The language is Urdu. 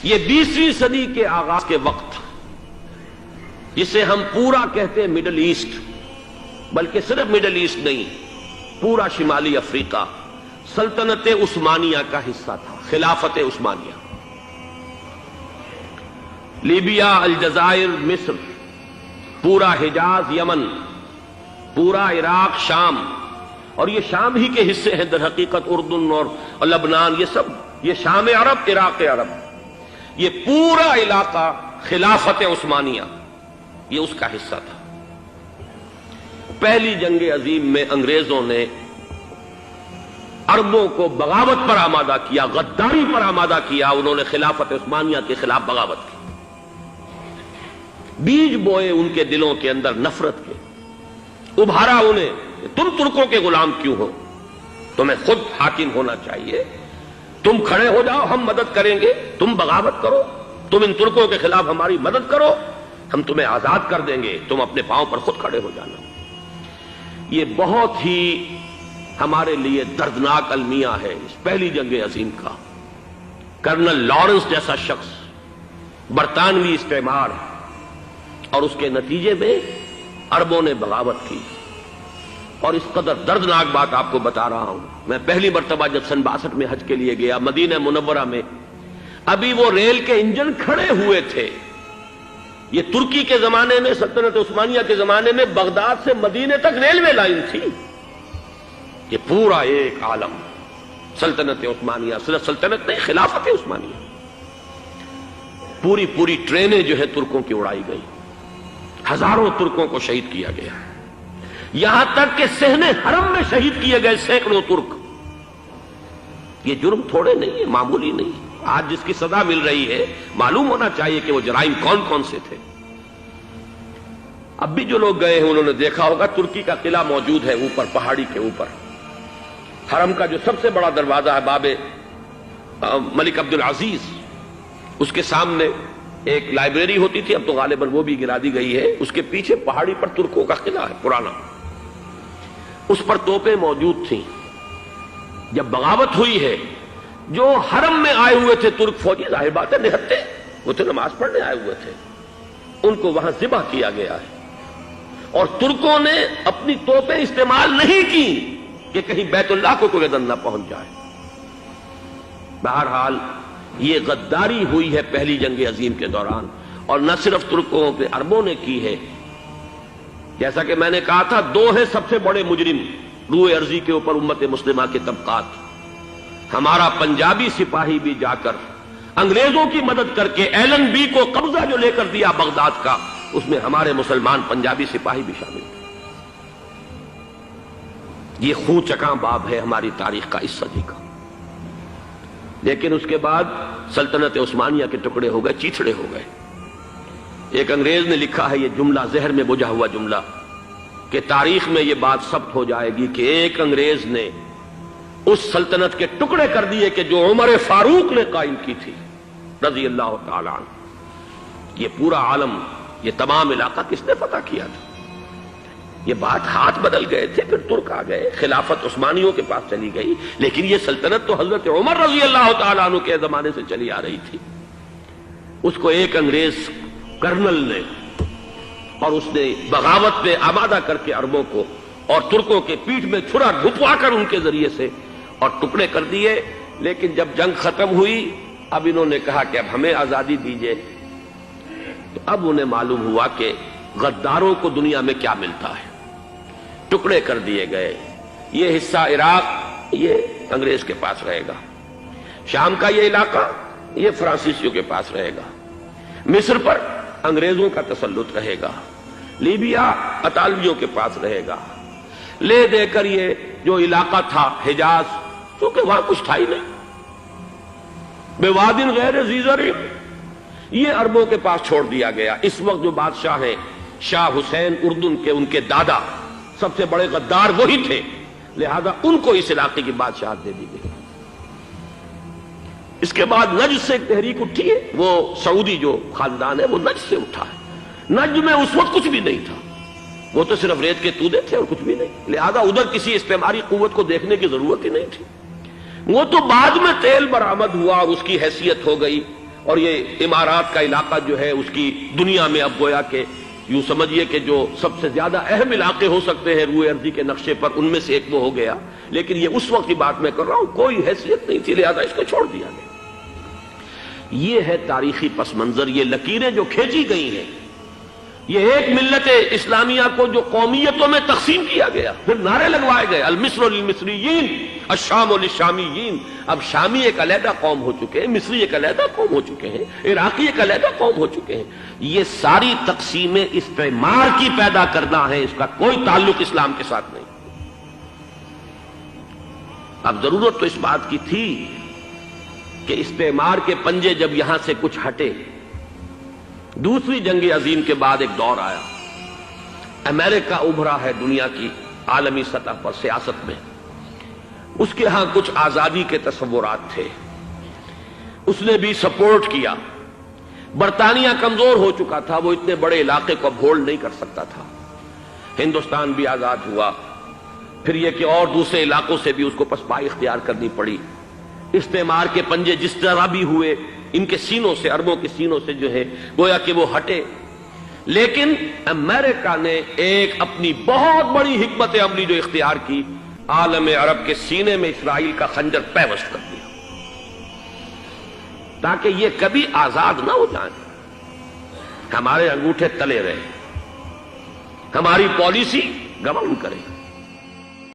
یہ 20ویں صدی کے آغاز کے وقت تھا، جسے ہم پورا کہتے ہیں مڈل ایسٹ، بلکہ صرف مڈل ایسٹ نہیں، پورا شمالی افریقہ سلطنت عثمانیہ کا حصہ تھا، خلافت عثمانیہ۔ لیبیا، الجزائر، مصر، پورا حجاز، یمن، پورا عراق، شام، اور یہ شام ہی کے حصے ہیں در حقیقت، اردن اور لبنان، یہ سب، یہ شام عرب، عراق عرب، یہ پورا علاقہ خلافت عثمانیہ یہ اس کا حصہ تھا۔ پہلی جنگ عظیم میں انگریزوں نے عربوں کو بغاوت پر آمادہ کیا، غداری پر آمادہ کیا، انہوں نے خلافت عثمانیہ کے خلاف بغاوت کی، بیج بوئے ان کے دلوں کے اندر نفرت کے، ابھارا انہیں کہ تم ترکوں کے غلام کیوں ہو، تمہیں خود حاکم ہونا چاہیے، تم کھڑے ہو جاؤ، ہم مدد کریں گے، تم بغاوت کرو، تم ان ترکوں کے خلاف ہماری مدد کرو، ہم تمہیں آزاد کر دیں گے، تم اپنے پاؤں پر خود کھڑے ہو جانا۔ یہ بہت ہی ہمارے لیے دردناک المیہ ہے اس پہلی جنگ عظیم کا۔ کرنل لارنس جیسا شخص برطانوی استعمار، اور اس کے نتیجے میں عربوں نے بغاوت کی۔ اور اس قدر دردناک بات آپ کو بتا رہا ہوں، میں پہلی مرتبہ جب سن 62 میں حج کے لیے گیا مدینہ منورہ میں، ابھی وہ ریل کے انجن کھڑے ہوئے تھے۔ یہ ترکی کے زمانے میں، سلطنت عثمانیہ کے زمانے میں بغداد سے مدینے تک ریلوے لائن تھی۔ یہ پورا ایک عالم سلطنت عثمانیہ، صرف سلطنت نہیں، خلافت عثمانیہ، پوری ٹرینیں جو ہے ترکوں کی اڑائی گئی، ہزاروں ترکوں کو شہید کیا گیا، یہاں تک کہ صحن حرم میں شہید کیے گئے سینکڑوں ترک۔ یہ جرم تھوڑے نہیں ہے، معمولی نہیں۔ آج جس کی سزا مل رہی ہے، معلوم ہونا چاہیے کہ وہ جرائم کون کون سے تھے۔ اب بھی جو لوگ گئے ہیں انہوں نے دیکھا ہوگا، ترکی کا قلعہ موجود ہے اوپر پہاڑی کے اوپر، حرم کا جو سب سے بڑا دروازہ ہے باب ملک عبدالعزیز، اس کے سامنے ایک لائبریری ہوتی تھی، اب تو غالباً وہ بھی گرا دی گئی ہے، اس کے پیچھے پہاڑی پر ترکوں کا قلعہ ہے پرانا، اس پر توپیں موجود تھیں۔ جب بغاوت ہوئی ہے، جو حرم میں آئے ہوئے تھے ترک فوجی، ظاہر بات ہے نہتے، وہ تو نماز پڑھنے آئے ہوئے تھے، ان کو وہاں ذبح کیا گیا ہے، اور ترکوں نے اپنی توپیں استعمال نہیں کی کہ کہیں بیت اللہ کو کوئی اذن نہ پہنچ جائے۔ بہرحال یہ غداری ہوئی ہے پہلی جنگ عظیم کے دوران، اور نہ صرف ترکوں پہ عربوں نے کی ہے۔ جیسا کہ میں نے کہا تھا، دو ہیں سب سے بڑے مجرم روئے ارضی کے اوپر امت مسلمہ کے طبقات۔ ہمارا پنجابی سپاہی بھی جا کر انگریزوں کی مدد کر کے ایلن بی کو قبضہ جو لے کر دیا بغداد کا، اس میں ہمارے مسلمان پنجابی سپاہی بھی شامل تھے۔ یہ خون چکاں باب ہے ہماری تاریخ کا اس صدی کا۔ لیکن اس کے بعد سلطنت عثمانیہ کے ٹکڑے ہو گئے، چیتھڑے ہو گئے۔ ایک انگریز نے لکھا ہے یہ جملہ، زہر میں بجھا ہوا جملہ، کہ تاریخ میں یہ بات ثبت ہو جائے گی کہ ایک انگریز نے اس سلطنت کے ٹکڑے کر دیے کہ جو عمر فاروق نے قائم کی تھی رضی اللہ تعالی عنہ۔ یہ پورا عالم، یہ تمام علاقہ کس نے فتح کیا تھا؟ یہ بات ہاتھ بدل گئے تھے، پھر ترک آ گئے، خلافت عثمانیوں کے پاس چلی گئی، لیکن یہ سلطنت تو حضرت عمر رضی اللہ تعالیٰ عنہ کے زمانے سے چلی آ رہی تھی۔ اس کو ایک انگریز کرنل نے، اور اس نے بغاوت پہ آمادہ کر کے عربوں کو اور ترکوں کے پیٹھ میں چھرا گھپوا کر ان کے ذریعے سے اور ٹکڑے کر دیے۔ لیکن جب جنگ ختم ہوئی، اب انہوں نے کہا کہ اب ہمیں آزادی دیجیے، تو اب انہیں معلوم ہوا کہ غداروں کو دنیا میں کیا ملتا ہے، ٹکڑے کر دیے گئے۔ یہ حصہ عراق یہ انگریز کے پاس رہے گا، شام کا یہ علاقہ یہ فرانسیسیوں کے پاس رہے گا، مصر پر انگریزوں کا تسلط رہے گا، لیبیا اطالویوں کے پاس رہے گا، لے دے کر یہ جو علاقہ تھا حجاز، کیونکہ وہاں کچھ تھا ہی نہیں، بوادن غیر ذی زرع، یہ عربوں کے پاس چھوڑ دیا گیا۔ اس وقت جو بادشاہ ہیں شاہ حسین اردن کے، ان کے دادا سب سے بڑے غدار وہی تھے، لہذا ان کو اس علاقے کی بادشاہت دے دی گئی۔ اس کے بعد نجد سے ایک تحریک اٹھی ہے، وہ سعودی جو خاندان ہے وہ نجد سے اٹھا ہے۔ نجد میں اس وقت کچھ بھی نہیں تھا، وہ تو صرف ریت کے تودے تھے اور کچھ بھی نہیں، لہذا ادھر کسی استعماری قوت کو دیکھنے کی ضرورت ہی نہیں تھی۔ وہ تو بعد میں تیل برآمد ہوا اور اس کی حیثیت ہو گئی، اور یہ امارات کا علاقہ جو ہے اس کی دنیا میں اب گویا کہ یوں سمجھیے کہ جو سب سے زیادہ اہم علاقے ہو سکتے ہیں روئے ارضی کے نقشے پر، ان میں سے ایک وہ ہو گیا. لیکن یہ اس وقت کی بات میں کر رہا ہوں، کوئی حیثیت نہیں تھی، لہذا اس کو چھوڑ دیا گیا. یہ ہے تاریخی پس منظر، یہ لکیریں جو کھینچی گئی ہیں. یہ ایک ملت اسلامیہ کو جو قومیتوں میں تقسیم کیا گیا، پھر نعرے لگوائے گئے المصر للمصریین الشام للشامیین. اب شامی ایک علیحدہ قوم ہو چکے ہیں، مصری ایک علیحدہ قوم ہو چکے ہیں، عراقی ایک علیحدہ قوم ہو چکے ہیں. یہ ساری تقسیمیں استعمار کی پیدا کرنا ہے، اس کا کوئی تعلق اسلام کے ساتھ نہیں. اب ضرورت تو اس بات کی تھی کہ استعمار کے پنجے جب یہاں سے کچھ ہٹے، دوسری جنگ عظیم کے بعد ایک دور آیا، امریکہ ابھرا ہے دنیا کی عالمی سطح پر سیاست میں. اس کے ہاں کچھ آزادی کے تصورات تھے، اس نے بھی سپورٹ کیا. برطانیہ کمزور ہو چکا تھا، وہ اتنے بڑے علاقے کو اب ہولڈ نہیں کر سکتا تھا. ہندوستان بھی آزاد ہوا، پھر یہ کہ اور دوسرے علاقوں سے بھی اس کو پسپائی اختیار کرنی پڑی. استعمار کے پنجے جس طرح بھی ہوئے، ان کے سینوں سے، عربوں کے سینوں سے جو ہے گویا کہ وہ ہٹے. لیکن امریکہ نے ایک اپنی بہت بڑی حکمت عملی جو اختیار کی، عالم عرب کے سینے میں اسرائیل کا خنجر پیوست کر دیا تاکہ یہ کبھی آزاد نہ ہو جائیں، ہمارے انگوٹھے تلے رہے، ہماری پالیسی گورن کرے.